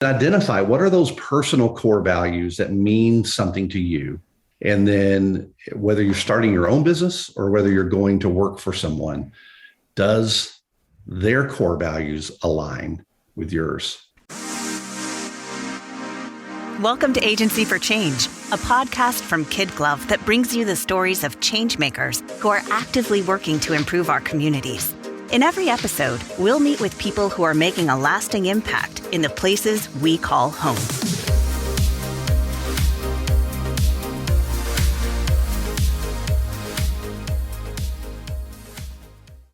Identify what are those personal core values that mean something to you. And then whether you're starting your own business or whether you're going to work for someone, does their core values align with yours? Welcome to Agency for Change, a podcast from KidGlov that brings you the stories of change makers who are actively working to improve our communities. In every episode, we'll meet with people who are making a lasting impact in the places we call home.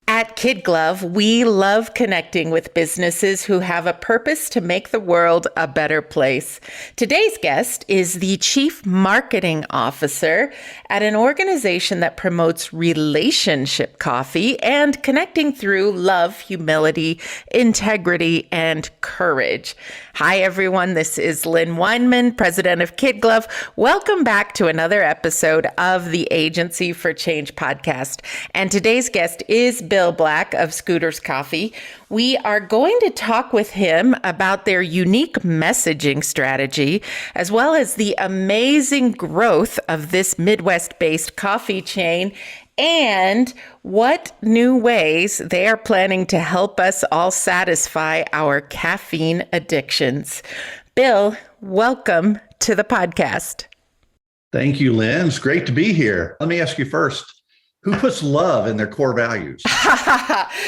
At KidGlov, we love connecting with businesses who have a purpose to make the world a better place. Today's guest is the Chief Marketing Officer at an organization that promotes relationship coffee and connecting through love, humility, integrity, and courage. Hi, everyone. This is Lynn Weinman, president of KidGlov. Welcome back to another episode of the Agency for Change podcast. And today's guest is Bill Black of Scooters Coffee. We are going to talk with him about their unique messaging strategy, as well as the amazing growth of this Midwest-based coffee chain and what new ways they are planning to help us all satisfy our caffeine addictions. Bill, welcome to the podcast. Thank you, Lynn. It's great to be here. Let me ask you first. Who puts love in their core values?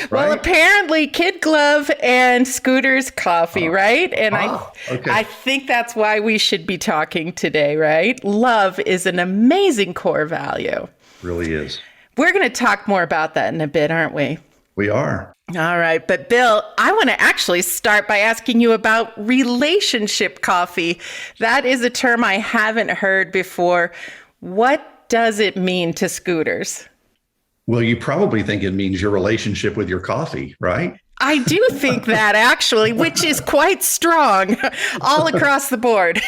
Well, apparently KidGlov and Scooters Coffee, right? And I think that's why we should be talking today, right? Love is an amazing core value. Really is. We're going to talk more about that in a bit, aren't we? We are. All right. But Bill, I want to actually start by asking you about relationship coffee. That is a term I haven't heard before. What does it mean to Scooters? Well, you probably think it means your relationship with your coffee, right? I do think that, actually, which is quite strong all across the board.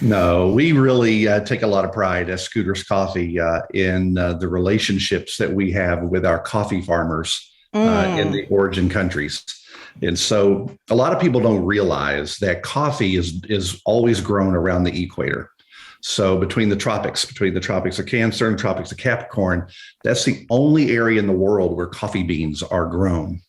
No, we really take a lot of pride at Scooters Coffee in the relationships that we have with our coffee farmers in the origin countries. And so a lot of people don't realize that coffee is always grown around the equator. So between the tropics of Cancer and tropics of Capricorn, that's the only area in the world where coffee beans are grown.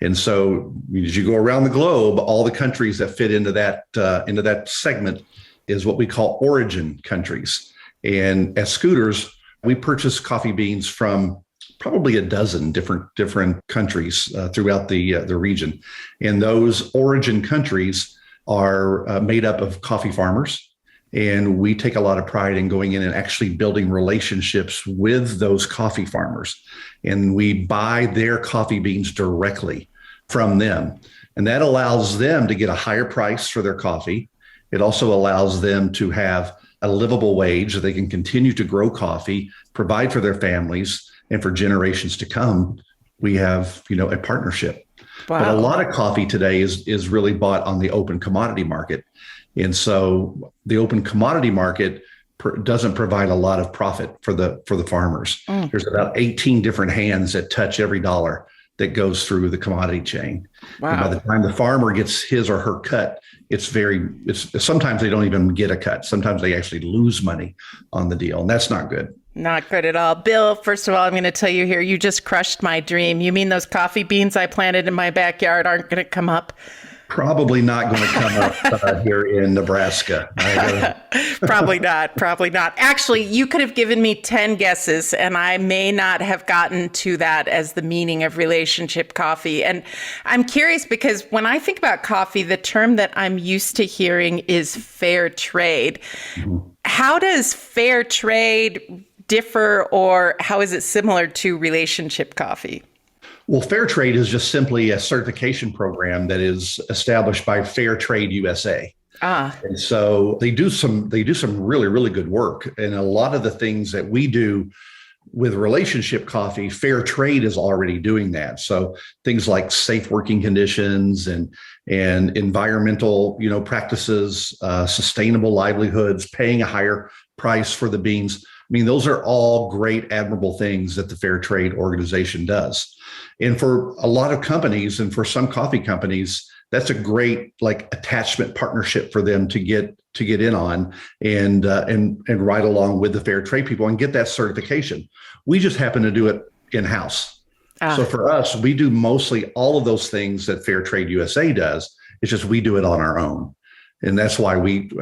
And so as you go around the globe, all the countries that fit into that segment is what we call origin countries. And as Scooters, we purchase coffee beans from probably a dozen different countries throughout the region. And those origin countries are made up of coffee farmers. And we take a lot of pride in going in and actually building relationships with those coffee farmers. And we buy their coffee beans directly from them. And that allows them to get a higher price for their coffee. It also allows them to have a livable wage so they can continue to grow coffee, provide for their families, and for generations to come. We have, a partnership. Wow. But a lot of coffee today is really bought on the open commodity market. And so the open commodity market doesn't provide a lot of profit for the farmers. There's about 18 different hands that touch every dollar that goes through the commodity chain. Wow. And by the time the farmer gets his or her cut, it's sometimes they don't even get a cut. Sometimes they actually lose money on the deal. And that's not good. Not good at all. Bill, first of all, I'm going to tell you here, you just crushed my dream. You mean those coffee beans I planted in my backyard aren't going to come up? Probably not going to come up here in Nebraska. Probably not. Actually, you could have given me 10 guesses, and I may not have gotten to that as the meaning of relationship coffee. And I'm curious because when I think about coffee, the term that I'm used to hearing is fair trade. Mm-hmm. How does fair trade differ, or how is it similar to relationship coffee? Well, Fair Trade is just simply a certification program that is established by Fair Trade USA. And so they do some really, really good work. And a lot of the things that we do with relationship coffee, Fair Trade is already doing that. So things like safe working conditions and environmental, practices, sustainable livelihoods, paying a higher price for the beans. I mean, those are all great, admirable things that the Fair Trade organization does. And for a lot of companies and for some coffee companies, that's a great like attachment partnership for them to get in on and ride along with the fair trade people and get that certification. We just happen to do it in-house. So for us, we do mostly all of those things that Fair Trade USA does. It's just we do it on our own. And that's why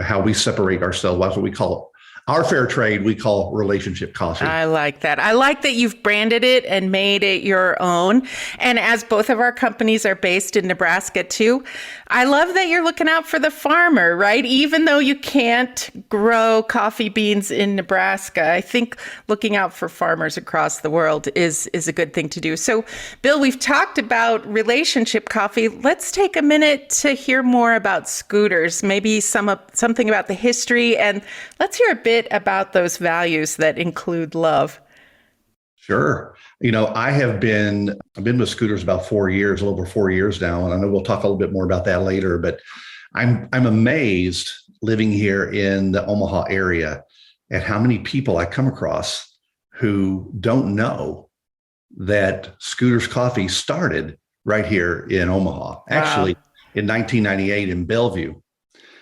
how we separate ourselves. That's what we call it. Our fair trade, we call relationship coffee. I like that. I like that you've branded it and made it your own. And as both of our companies are based in Nebraska too, I love that you're looking out for the farmer, right? Even though you can't grow coffee beans in Nebraska, I think looking out for farmers across the world is a good thing to do. So, Bill, we've talked about relationship coffee. Let's take a minute to hear more about Scooters, maybe something about the history, and let's hear a bit about those values that include love. Sure. I've been with Scooters about 4 years, a little over 4 years now, and I know we'll talk a little bit more about that later, but I'm amazed living here in the Omaha area at how many people I come across who don't know that Scooters Coffee started right here in Omaha. Wow. Actually, in 1998 in Bellevue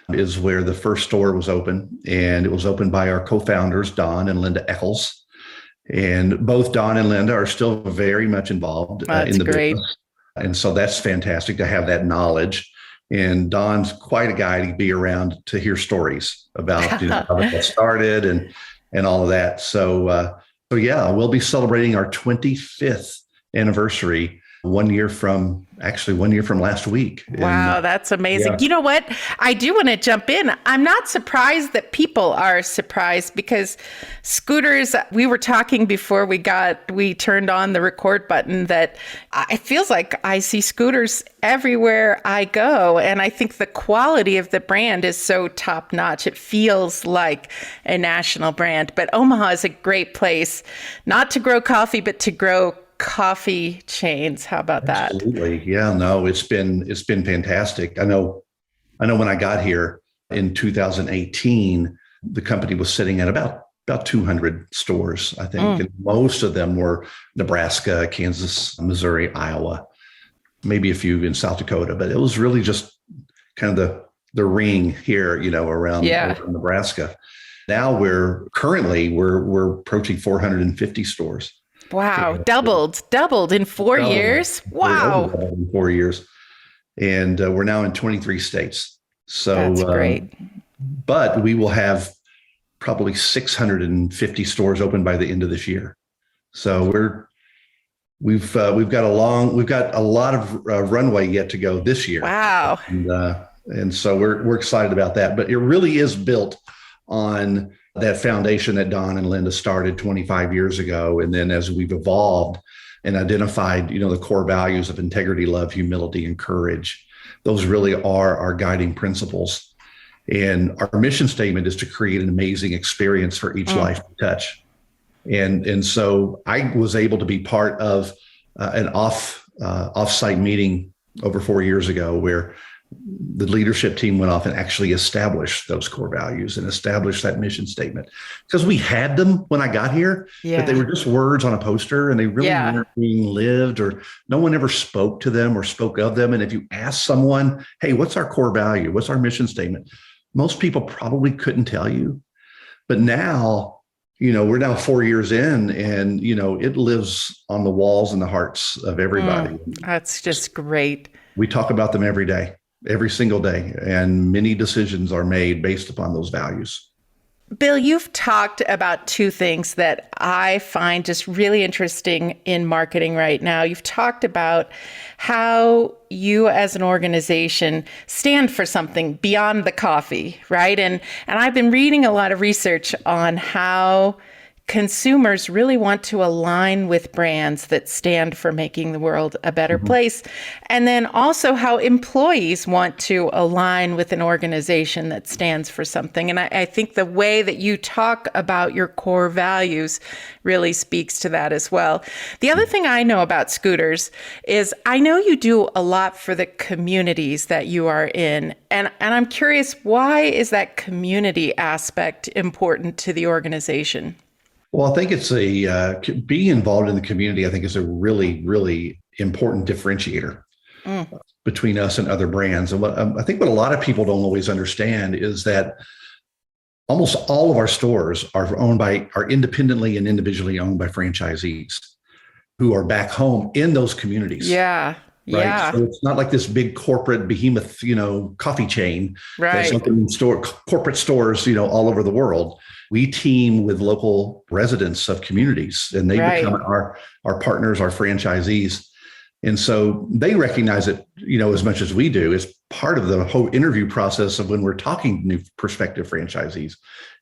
is where the first store was open, and it was opened by our co-founders, Don and Linda Eccles. And both Don and Linda are still very much involved in the business. And so that's fantastic to have that knowledge. And Don's quite a guy to be around to hear stories about how it got started and all of that. So yeah, we'll be celebrating our 25th anniversary 1 year from last week. Wow, that's amazing. Yeah. You know what? I do want to jump in. I'm not surprised that people are surprised because Scooters, we were talking before we turned on the record button that it feels like I see Scooters everywhere I go. And I think the quality of the brand is so top notch. It feels like a national brand. But Omaha is a great place, not to grow coffee, but to grow coffee chains. How about that? Absolutely. Yeah, no, it's been fantastic. I know when I got here in 2018, the company was sitting at about 200 stores, I think. And most of them were Nebraska, Kansas, Missouri, Iowa, maybe a few in South Dakota, but it was really just kind of the ring here, around Nebraska. Now we're approaching 450 stores. Wow. Doubled in 4 years. Wow. In 4 years. And we're now in 23 states. So that's great. But we will have probably 650 stores open by the end of this year. So we've got a lot of runway yet to go this year. Wow. And so we're excited about that. But it really is built on that foundation that Don and Linda started 25 years ago. And then as we've evolved and identified, the core values of integrity, love, humility, and courage, those really are our guiding principles. And our mission statement is to create an amazing experience for each life we touch. And so I was able to be part of an off-site meeting over 4 years ago where the leadership team went off and actually established those core values and established that mission statement, because we had them when I got here, but they were just words on a poster and they really weren't being lived, or no one ever spoke to them or spoke of them. And if you ask someone, hey, what's our core value? What's our mission statement? Most people probably couldn't tell you. But now, we're now 4 years in and, it lives on the walls and the hearts of everybody. That's just great. We talk about them every day. Every single day, and many decisions are made based upon those values. Bill, you've talked about two things that I find just really interesting in marketing right now. You've talked about how you as an organization stand for something beyond the coffee, right? And I've been reading a lot of research on how consumers really want to align with brands that stand for making the world a better place. And then also how employees want to align with an organization that stands for something. And I think the way that you talk about your core values really speaks to that as well. The other thing I know about Scooters is I know you do a lot for the communities that you are in. And I'm curious, why is that community aspect important to the organization? Well, I think it's being involved in the community, I think is a really, really important differentiator. between us and other brands. And what I think what a lot of people don't always understand is that almost all of our stores are independently and individually owned by franchisees who are back home in those communities. Yeah. Right. Yeah. So it's not like this big corporate behemoth, coffee chain. Right. Corporate stores, all over the world. We team with local residents of communities, and they become our partners, our franchisees. And so they recognize it, as much as we do, as part of the whole interview process of when we're talking to new prospective franchisees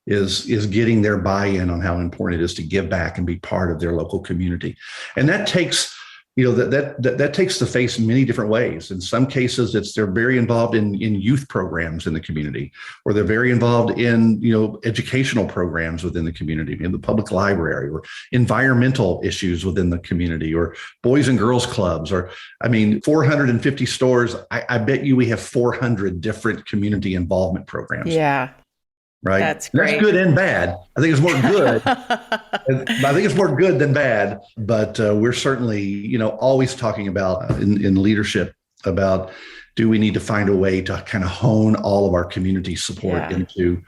is getting their buy-in on how important it is to give back and be part of their local community. And that takes that takes the face in many different ways. In some cases, they're very involved in youth programs in the community, or they're very involved in educational programs within the community, in the public library, or environmental issues within the community, or boys and girls clubs, or 450 stores. I bet you we have 400 different community involvement programs. Yeah. Right. That's great. That's good and bad. I think it's more good. I think it's more good than bad. But we're certainly, always talking about in leadership about, do we need to find a way to kind of hone all of our community support into,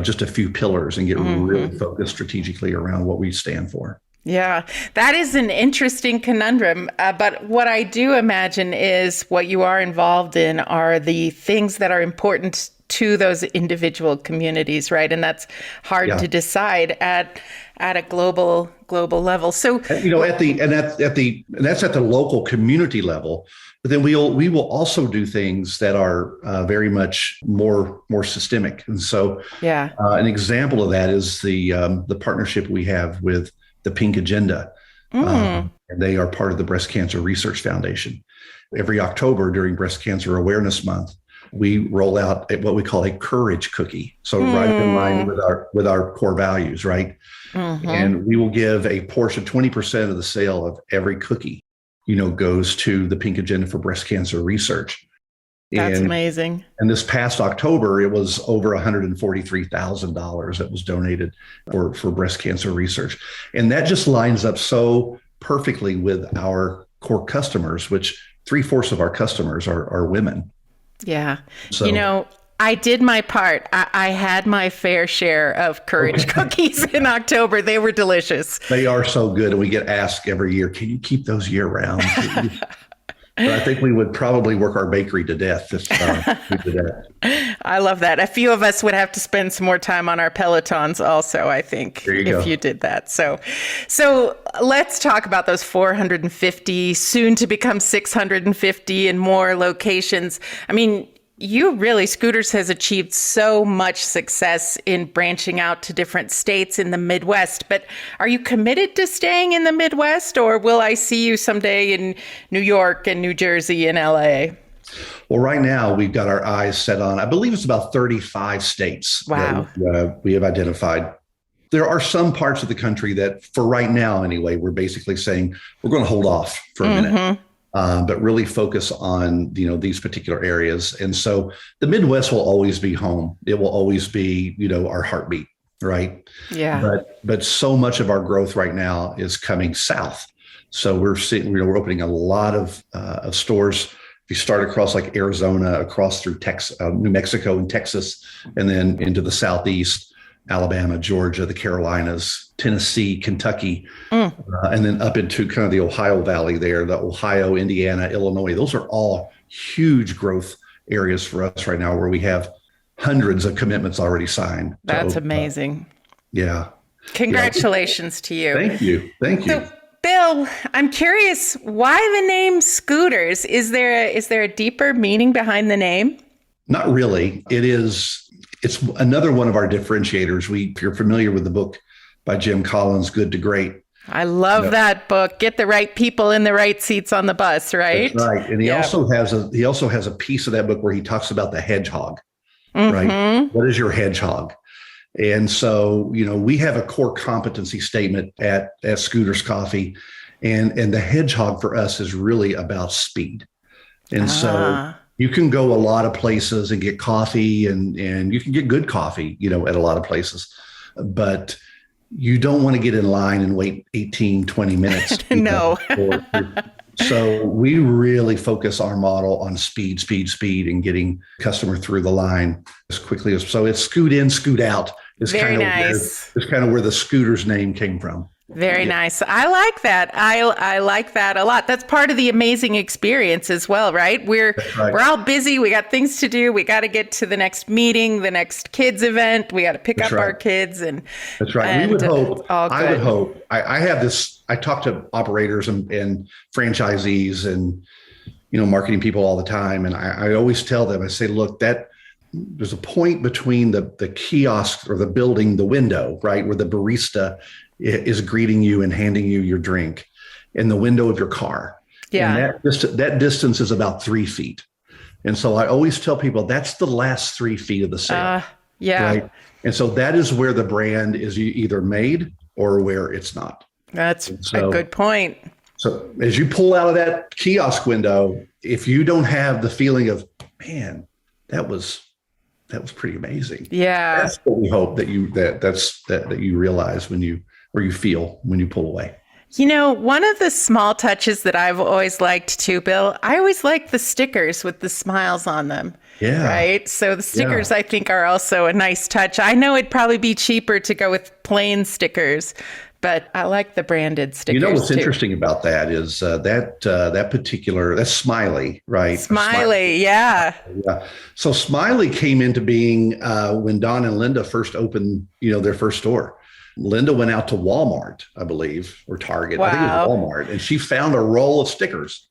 just a few pillars and get really focused strategically around what we stand for. Yeah, that is an interesting conundrum. But what I do imagine is what you are involved in are the things that are important to those individual communities, right? And that's hard to decide at a global level. So that's at the local community level. But then we will also do things that are very much more systemic. And so an example of that is the partnership we have with the Pink Agenda. And they are part of the Breast Cancer Research Foundation. Every October during Breast Cancer Awareness Month, we roll out what we call a courage cookie. So right in line with our core values, right? And we will give a portion, 20% of the sale of every cookie, goes to the Pink Agenda for Breast Cancer Research. That's amazing. And this past October, it was over $143,000 that was donated for breast cancer research. And that just lines up so perfectly with our core customers, which 3/4 of our customers are women. Yeah. So, I did my part. I had my fair share of courage cookies in October. They were delicious. They are so good. And we get asked every year, can you keep those year round? But I think we would probably work our bakery to death if we did that. I love that. A few of us would have to spend some more time on our Pelotons also, I think, if you did that. So let's talk about those 450, soon to become 650 and more locations. Scooters has achieved so much success in branching out to different states in the Midwest, but are you committed to staying in the Midwest, or will I see you someday in New York and New Jersey and LA? Well, right now we've got our eyes set on, I believe it's about 35 states that we have identified. There are some parts of the country that, for right now anyway, we're basically saying we're going to hold off for a minute. But really focus on, these particular areas. And so the Midwest will always be home. It will always be, our heartbeat, right? Yeah. But so much of our growth right now is coming south. So we're opening a lot of stores. If you start across like Arizona, across through New Mexico and Texas, and then into the Southeast, Alabama, Georgia, the Carolinas, Tennessee, Kentucky, and then up into kind of the Ohio Valley there, the Ohio, Indiana, Illinois. Those are all huge growth areas for us right now, where we have hundreds of commitments already signed. That's amazing. Yeah. Congratulations to you. Thank you. So, Bill, I'm curious, why the name Scooters? Is there a deeper meaning behind the name? Not really. It's another one of our differentiators. If you're familiar with the book by Jim Collins, Good to Great. I love that book. Get the right people in the right seats on the bus, right? That's right. And he also has a piece of that book where he talks about the hedgehog, right? What is your hedgehog? And so, we have a core competency statement at Scooters Coffee, and the hedgehog for us is really about speed. And so you can go a lot of places and get coffee, and you can get good coffee, at a lot of places, but you don't want to get in line and wait 18, 20 minutes. No. So we really focus our model on speed, and getting customer through the line as quickly as. So it's scoot in, scoot out. Very nice. It's kind of where the Scooters name came from. Very nice. I like that. I like that a lot. That's part of the amazing experience as well, right? We're all busy. We got things to do. We got to get to the next meeting, the next kids event. We got to pick up our kids, and that's right. And we would hope. I would hope. I have this. I talk to operators and franchisees and marketing people all the time, and I always tell them. I say, look, there's a point between the kiosk or the building, the window, right, where the barista is greeting you and handing you your drink, and the window of your car. Yeah. And that distance is about 3 feet. And so I always tell people that's the last 3 feet of the sale. Yeah. Right? And so that is where the brand is either made or where it's not. That's a good point. So as you pull out of that kiosk window, if you don't have the feeling of, man, that was pretty amazing. Yeah. That's what we hope that you realize when you feel when you pull away. One of the small touches that I've always liked too, Bill, I always like the stickers with the smiles on them. Yeah. Right. So the stickers, I think, are also a nice touch. I know it'd probably be cheaper to go with plain stickers, but I like the branded stickers. What's interesting about that is that's Smiley, right? Smiley, yeah. So Smiley came into being when Don and Linda first opened, their first store. Linda went out to Walmart, I believe, or Target. Wow. I think it was Walmart, and she found a roll of stickers,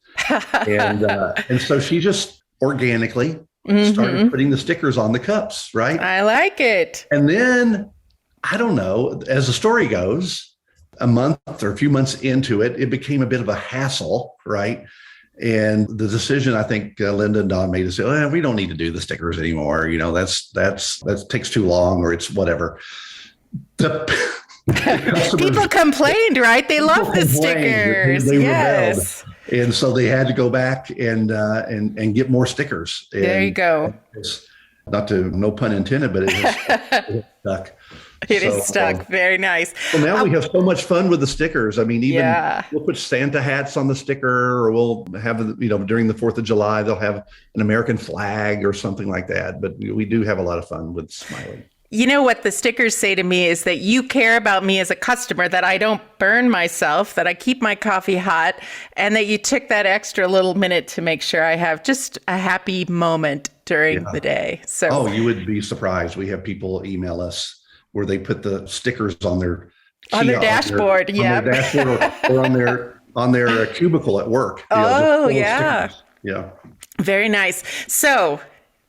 and so she just organically started putting the stickers on the cups. Right. I like it. And then I don't know, as the story goes, a month or a few months into it, it became a bit of a hassle, right? And the decision I think Linda and Don made is, we don't need to do the stickers anymore. That takes too long, or it's whatever. People complained, right? They love the stickers. They yes. rebelled. And so they had to go back and get more stickers. There you go. No pun intended, but it was stuck. It is stuck. Very nice. Well, now we have so much fun with the stickers. I mean, we'll put Santa hats on the sticker, or we'll have, during the 4th of July, they'll have an American flag or something like that. But we do have a lot of fun with Smiley. What the stickers say to me is that you care about me as a customer, that I don't burn myself, that I keep my coffee hot, and that you took that extra little minute to make sure I have just a happy moment during the day. So, you would be surprised. We have people email us where they put the stickers on their dashboard, or on their cubicle at work. Yeah. Yeah. Very nice. So,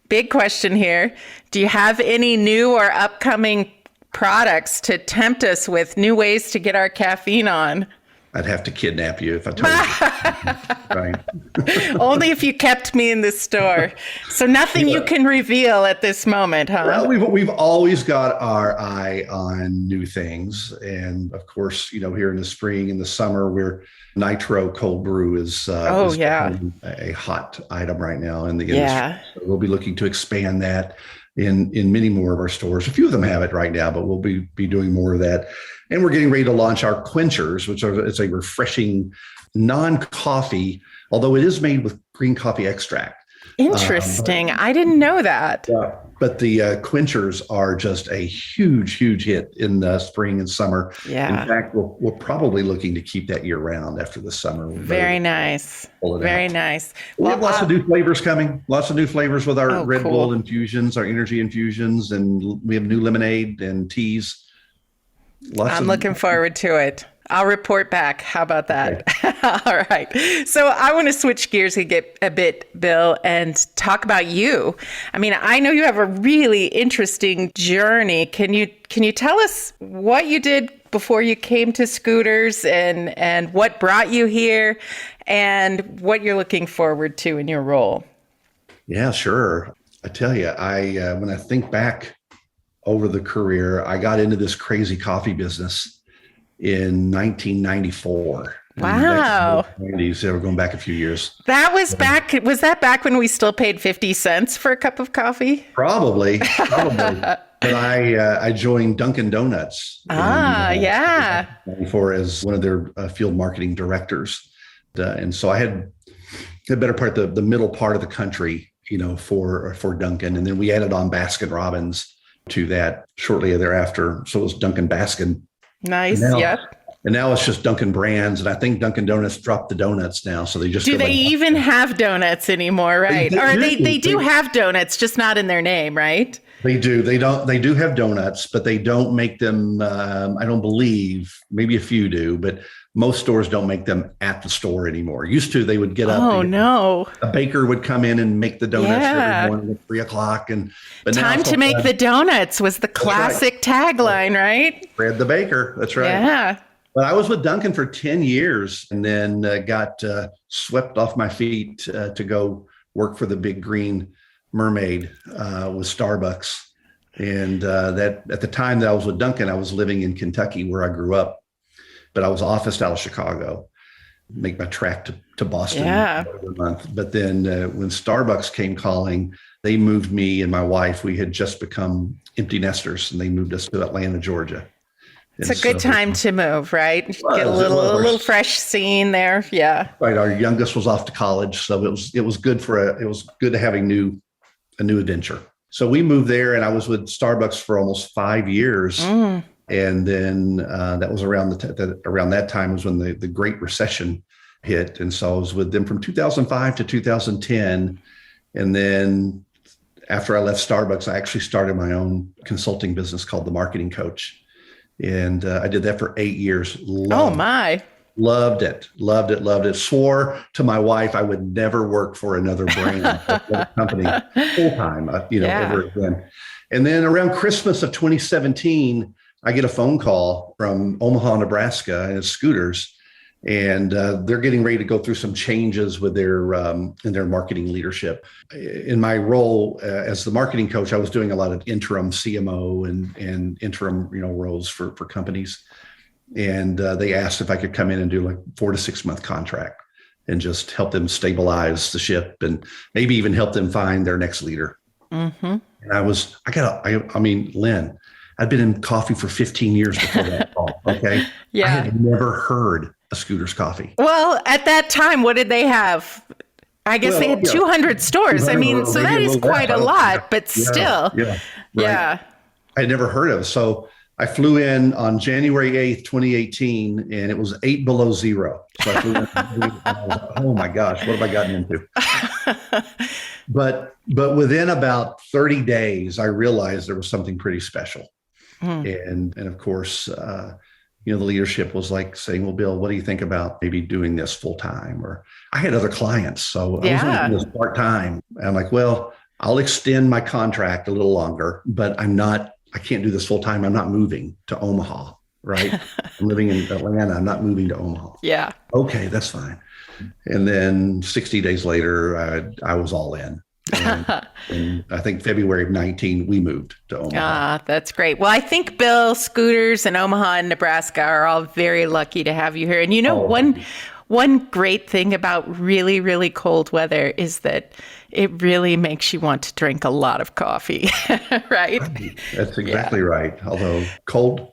big question here. Do you have any new or upcoming products to tempt us with, new ways to get our caffeine on? I'd have to kidnap you if I told you. Right. Only if you kept me in the store. So nothing you can reveal at this moment, huh? Well, we've always got our eye on new things. And of course, here in the spring and the summer, where nitro cold brew is a hot item right now in the industry. Yeah. So we'll be looking to expand that in many more of our stores. A few of them have it right now, but we'll be doing more of that. And we're getting ready to launch our quenchers, it's a refreshing non-coffee, although it is made with green coffee extract. Interesting. I didn't know that. Yeah, but the quenchers are just a huge, huge hit in the spring and summer. Yeah. In fact, we're probably looking to keep that year round after the summer. Very nice. Very nice. We have lots of new flavors coming. Lots of new flavors with our Red cool. Bull infusions, our energy infusions, and we have new lemonade and teas. I'm looking forward to it. I'll report back. How about that? Okay. All right. So I want to switch gears a bit, Bill, and talk about you. I mean, I know you have a really interesting journey. Can you tell us what you did before you came to Scooters, and what brought you here, and what you're looking forward to in your role? Yeah, sure. I tell you, when I think back over the career, I got into this crazy coffee business in 1994. Wow. So we're going back a few years. That was was that back when we still paid 50 cents for a cup of coffee? Probably. But I joined Dunkin' Donuts. Yeah. For as one of their field marketing directors. And so I had the better part, the middle part of the country, for Dunkin'. And then we added on Baskin Robbins to that shortly thereafter. So it was Dunkin' Baskin. Nice. Yep. And now it's just Dunkin' brands. And I think Dunkin' Donuts dropped the donuts now. So they just do they even have donuts anymore, right? They do have donuts, just not in their name, right? They do. They do have donuts, but they don't make them. I don't believe, maybe a few do, but most stores don't make them at the store anymore. Used to, they would get up. Oh, no. A baker would come in and make the donuts every morning at 3:00. But time to make the donuts was the classic tagline, right? Fred the baker. That's right. Yeah. But I was with Dunkin' for 10 years and then got swept off my feet to go work for the big green mermaid with Starbucks. And that at the time that I was with Dunkin', I was living in Kentucky where I grew up, but I was officed out of Chicago, make my trek to Boston every month. But then when Starbucks came calling, they moved me and my wife. We had just become empty nesters and they moved us to Atlanta, Georgia. It's a good time to move, right? Get a little fresh scene there. Yeah. Right. Our youngest was off to college. So it was good to have a new adventure. So we moved there and I was with Starbucks for almost 5 years. And then that was around that time was when the Great Recession hit. And so I was with them from 2005 to 2010. And then after I left Starbucks, I actually started my own consulting business called The Marketing Coach. And I did that for 8 years. Loved it. Swore to my wife I would never work for another brand company full time, ever again. And then around Christmas of 2017, I get a phone call from Omaha, Nebraska, and it's Scooters, and they're getting ready to go through some changes with in their marketing leadership. In my role as the marketing coach, I was doing a lot of interim CMO and interim roles for companies. And they asked if I could come in and do like 4 to 6 month contract and just help them stabilize the ship and maybe even help them find their next leader. Mm-hmm. And Lynn, I'd been in coffee for 15 years before that call. Okay. Yeah. I had never heard of Scooters Coffee. Well, at that time, what did they have? I guess they had 200 stores. So that is quite a lot, but still. Yeah. Right. Yeah. I had never heard of it. So I flew in on January 8th, 2018, and it was 8 below zero. So I flew in, I was like, oh my gosh, what have I gotten into? But within about 30 days, I realized there was something pretty special. And of course, the leadership was like saying, well, Bill, what do you think about maybe doing this full time? Or I had other clients, so I was doing this part time. I'm like, well, I'll extend my contract a little longer, but I can't do this full time. I'm not moving to Omaha, right? I'm living in Atlanta. I'm not moving to Omaha. Yeah. Okay, that's fine. And then 60 days later, I was all in. And I think February of 19, we moved to Omaha. That's great. Well, I think Bill, Scooters, and Omaha and Nebraska are all very lucky to have you here. And one great thing about really, really cold weather is that it really makes you want to drink a lot of coffee, right? That's exactly right. Although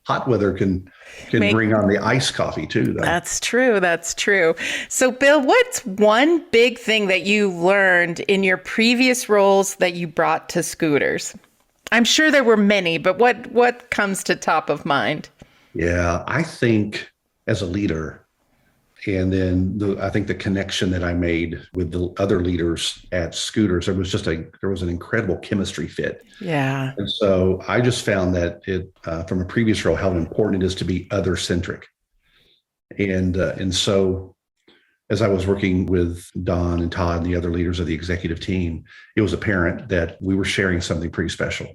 hot weather can bring on the iced coffee too, though. That's true. So, Bill, what's one big thing that you learned in your previous roles that you brought to Scooters? I'm sure there were many, but what comes to top of mind? Yeah, I think as a leader, and then I think the connection that I made with the other leaders at Scooters, there was an incredible chemistry fit. Yeah. And so I just found that from a previous role, how important it is to be other centric. And so as I was working with Don and Todd and the other leaders of the executive team, it was apparent that we were sharing something pretty special.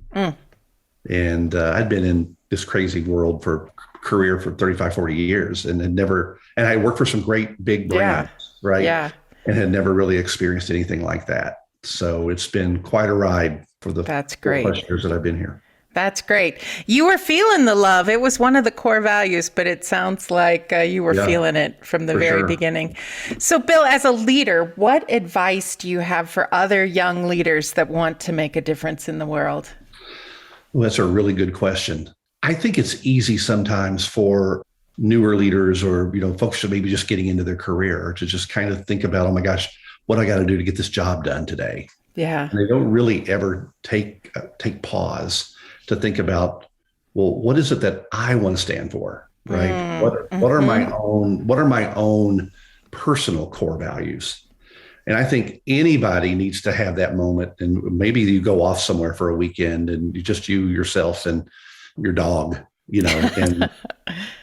And I'd been in this crazy world career for 35, 40 years and I worked for some great big brands, right? Yeah. And had never really experienced anything like that. So it's been quite a ride for the 4+ years that I've been here. That's great. You were feeling the love. It was one of the core values, but it sounds like you were feeling it from the very beginning. So, Bill, as a leader, what advice do you have for other young leaders that want to make a difference in the world? Well, that's a really good question. I think it's easy sometimes for newer leaders or, folks who maybe just getting into their career to just kind of think about, oh my gosh, what I got to do to get this job done today. Yeah. And they don't really ever take pause to think about, well, what is it that I want to stand for? Right. What are my own personal core values? And I think anybody needs to have that moment. And maybe you go off somewhere for a weekend and you yourself and your dog, and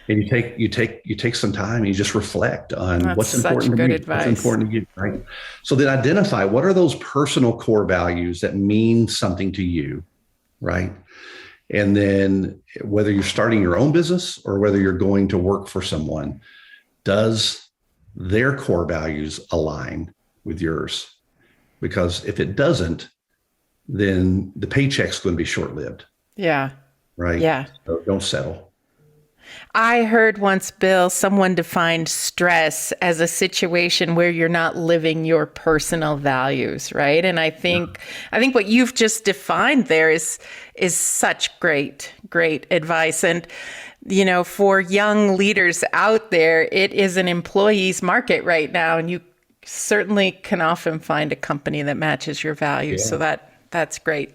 you take some time and you just reflect on what's important to me, what's important to you, right? So then identify what are those personal core values that mean something to you, right? And then whether you're starting your own business or whether you're going to work for someone, does their core values align with yours? Because if it doesn't, then the paycheck's going to be short-lived. Yeah. Right. Yeah. So don't settle. I heard once, Bill, someone defined stress as a situation where you're not living your personal values, right? And I think what you've just defined there is such great advice. And for young leaders out there, it is an employee's market right now, and you certainly can often find a company that matches your values. Yeah. So that's great.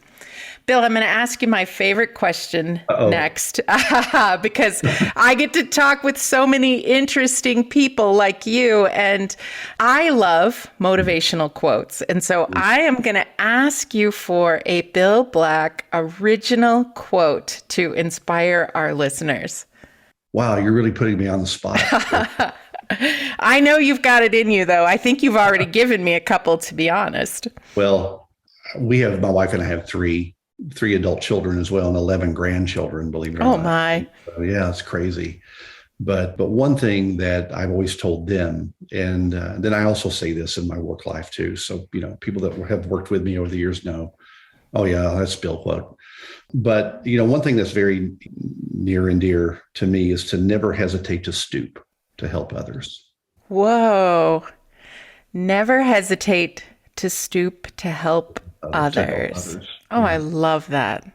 Bill, I'm going to ask you my favorite question next because I get to talk with so many interesting people like you, and I love motivational quotes. And so I am going to ask you for a Bill Black original quote to inspire our listeners. Wow, you're really putting me on the spot. I know you've got it in you, though. I think you've already given me a couple, to be honest. Well, my wife and I have three adult children as well, and 11 grandchildren, believe it or not. Oh my. So, yeah, it's crazy. But one thing that I've always told them, and then I also say this in my work life too. So, people that have worked with me over the years know, oh yeah, that's Bill quote. But, one thing that's very near and dear to me is to never hesitate to stoop to help others. Whoa. Never hesitate to stoop to help others. Oh, yeah. I love that.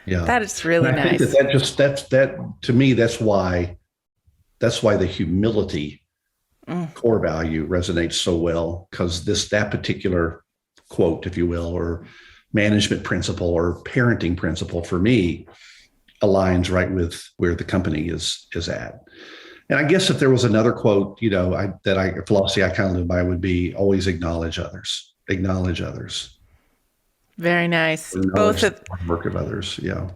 Yeah. That is really nice. That to me, that's why the humility core value resonates so well, because that particular quote, if you will, or management principle or parenting principle for me aligns right with where the company is at. And I guess if there was another quote, philosophy I kind of live by would be always acknowledge others. Acknowledge others. Very nice. Both of work of others. Yeah.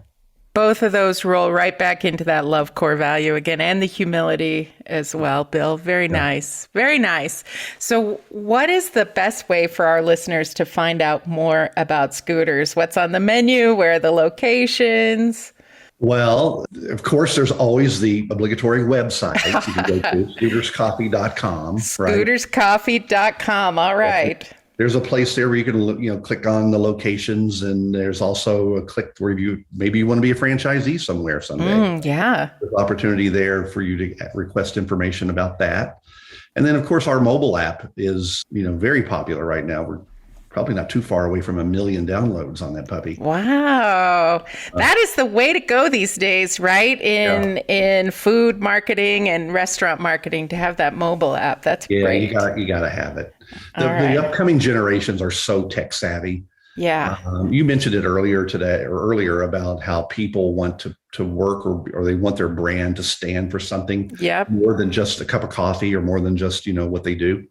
Both of those roll right back into that love core value again, and the humility as well, Bill. Very nice. Very nice. So what is the best way for our listeners to find out more about Scooters? What's on the menu? Where are the locations? Well, of course, there's always the obligatory website. You can go to scooterscoffee.com. Scooterscoffee.com. All right. There's a place there where you can, click on the locations, and there's also a click where maybe you want to be a franchisee somewhere someday. Yeah. There's opportunity there for you to request information about that. And then, of course, our mobile app is, very popular right now. We're probably not too far away from 1 million downloads on that puppy. Wow. That is the way to go these days, right? In food marketing and restaurant marketing, to have that mobile app. That's great. You got to have it. The upcoming generations are so tech savvy. Yeah. You mentioned it earlier about how people want to work or they want their brand to stand for something more than just a cup of coffee or more than just, what they do.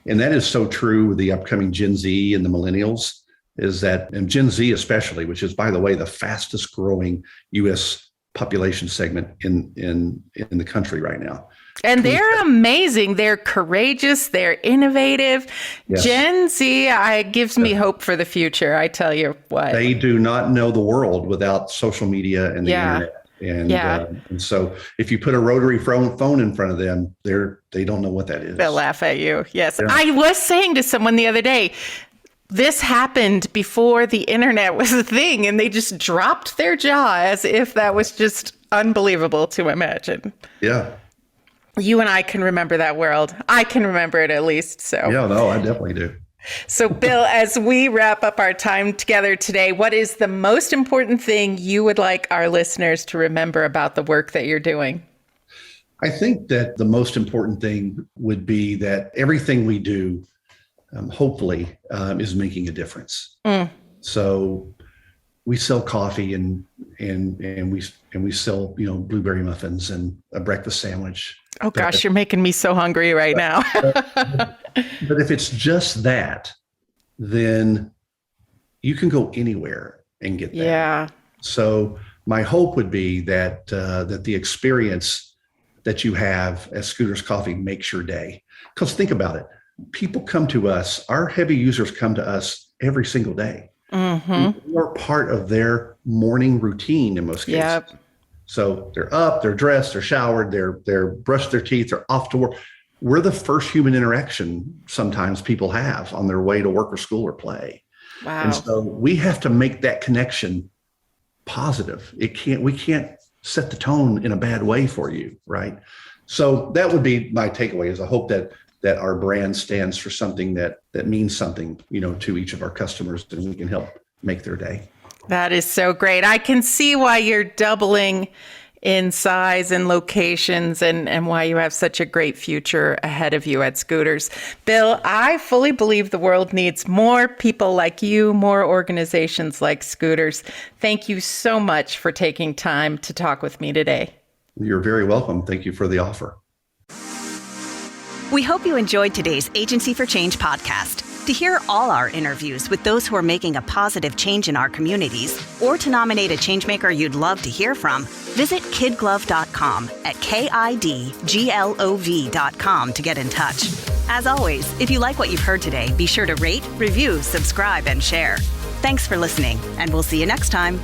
And that is so true with the upcoming Gen Z and the millennials, and Gen Z especially, which is, by the way, the fastest growing U.S. population segment in the country right now. And they're amazing. They're courageous. They're innovative. Yes. Gen Z gives me hope for the future. I tell you what. They do not know the world without social media and the internet. And so if you put a rotary phone in front of them, they don't know what that is. They'll laugh at you. Yes. Yeah. I was saying to someone the other day, this happened before the internet was a thing, and they just dropped their jaw as if that was just unbelievable to imagine. Yeah. You and I can remember that world. I can remember it at least. So yeah, no, I definitely do. So Bill, as we wrap up our time together today, what is the most important thing you would like our listeners to remember about the work that you're doing? I think that the most important thing would be that everything we do, hopefully, is making a difference. So we sell coffee and we sell, blueberry muffins and a breakfast sandwich. Oh gosh, you're making me so hungry right now. But if it's just that, then you can go anywhere and get that. Yeah. So my hope would be that that the experience that you have at Scooter's Coffee makes your day. Because think about it. People come to us, our heavy users come to us every single day. We're part of their morning routine in most cases. Yep. So they're up, they're dressed, they're showered, they're brushed their teeth, they're off to work. We're the first human interaction sometimes people have on their way to work or school or play. Wow. And so we have to make that connection positive. We can't set the tone in a bad way for you, right? So that would be my takeaway, is I hope that our brand stands for something that means something, to each of our customers, and we can help make their day. That is so great. I can see why you're doubling in size and locations and why you have such a great future ahead of you at Scooters. Bill, I fully believe the world needs more people like you, more organizations like Scooters. Thank you so much for taking time to talk with me today. You're very welcome. Thank you for the offer. We hope you enjoyed today's Agency for Change podcast. To hear all our interviews with those who are making a positive change in our communities, or to nominate a changemaker you'd love to hear from, visit KidGlov.com at KidGlov.com to get in touch. As always, if you like what you've heard today, be sure to rate, review, subscribe, and share. Thanks for listening, and we'll see you next time.